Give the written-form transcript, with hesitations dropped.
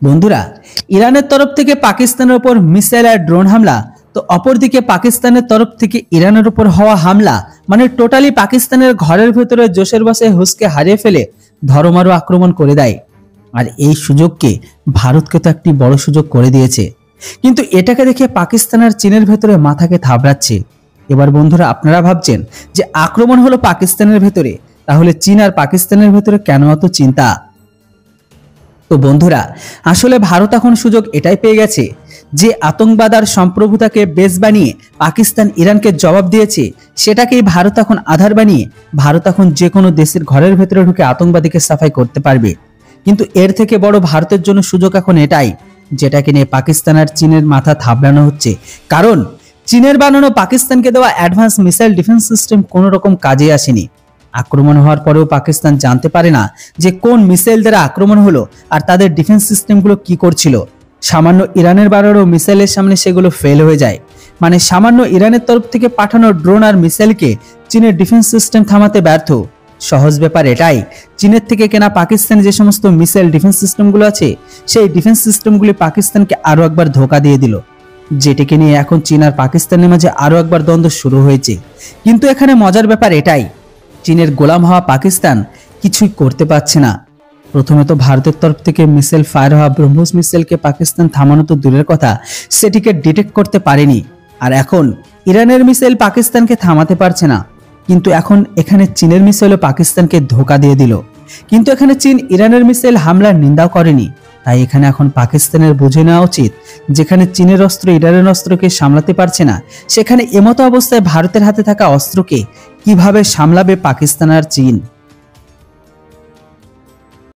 বন্ধুরা, ইরানের তরফ থেকে পাকিস্তানের উপর মিসাইল আর ড্রোন হামলা, তো অপরদিকে পাকিস্তানের তরফ থেকে ইরানের উপর হওয়া হামলা মানে টোটালি পাকিস্তানের ঘরের ভেতরে জোশের বসে হুঁশকে হারিয়ে ফেলে ধরমারু আক্রমণ করে দেয়। আর এই সুযোগকে ভারতকে তো একটি বড় সুযোগ করে দিয়েছে, কিন্তু এটাকে দেখে পাকিস্তান আর চীনের ভেতরে মাথাকে থাবড়াচ্ছে। এবার বন্ধুরা, আপনারা ভাবছেন যে আক্রমণ হলো পাকিস্তানের ভেতরে, তাহলে চীন আর পাকিস্তানের ভেতরে কেন এত চিন্তা? তো বন্ধুরা, আসলে ভারত এখন সুযোগ এটাই পেয়ে গেছে যে আতঙ্কবাদ আর সম্প্রভুতাকে বেস বানিয়ে পাকিস্তান ইরানকে জবাব দিয়েছে, সেটাকেই ভারত এখন আধার বানিয়ে ভারত এখন যে কোনো দেশের ঘরের ভেতরে ঢুকে আতঙ্কবাদীকে সাফাই করতে পারবে। কিন্তু এর থেকে বড় ভারতের জন্য সুযোগ এখন এটাই, যেটাকে নিয়ে পাকিস্তান আর চীনের মাথা থাবড়ানো হচ্ছে। কারণ চীনের বানানো পাকিস্তানকে দেওয়া অ্যাডভান্স মিসাইল ডিফেন্স সিস্টেম কোনো রকম কাজে আসেনি। আক্রমণ হওয়ার পরেও পাকিস্তান জানতে পারে না যে কোন মিসাইল দ্বারা আক্রমণ হলো আর তাদের ডিফেন্স সিস্টেমগুলো কি করছিল। সামান্য ইরানের বানানো মিসাইলের সামনে সেগুলো ফেল হয়ে যায়। মানে সামান্য ইরানের তরফ থেকে পাঠানো ড্রোন আর মিসাইলকে চীনের ডিফেন্স সিস্টেম থামাতে ব্যর্থ। সহজ ব্যাপার এটাই, চীনের থেকে কেনা পাকিস্তানের যে সমস্ত মিসাইল ডিফেন্স সিস্টেমগুলো আছে, সেই ডিফেন্স সিস্টেমগুলি পাকিস্তানকে আরো একবার ধোঁকা দিয়ে দিল, যেটাকে নিয়ে এখন চীন আর পাকিস্তানের মাঝে আরো একবার দ্বন্দ্ব শুরু হয়েছে। কিন্তু এখানে মজার ব্যাপার এটাই, চীনের গোলাম হওয়া পাকিস্তান কিছুই করতে পারছে না। প্রথমে তো ভারতের তরফ থেকে মিসাইল ফায়ার হওয়া ব্রহ্মোস মিসাইলকে পাকিস্তান থামানো তো দূরের কথা, সেটিকে ডিটেক্ট করতে পারেনি। আর এখন ইরানের মিসাইল পাকিস্তানকে থামাতে পারছে না, কিন্তু এখন এখানে চীনের মিসাইলও পাকিস্তানকে ধোঁকা দিয়ে দিল। কিন্তু এখানে চীন ইরানের মিসাইল হামলার নিন্দাও করেনি। তাই এখানে এখন পাকিস্তানের বুঝে নেওয়া উচিত, যেখানে চীনের অস্ত্র ইরানের অস্ত্রকে সামলাতে পারছে না, সেখানে এমতো অবস্থায় ভারতের হাতে থাকা অস্ত্রকে কিভাবে সামলাবে পাকিস্তান আর চীন।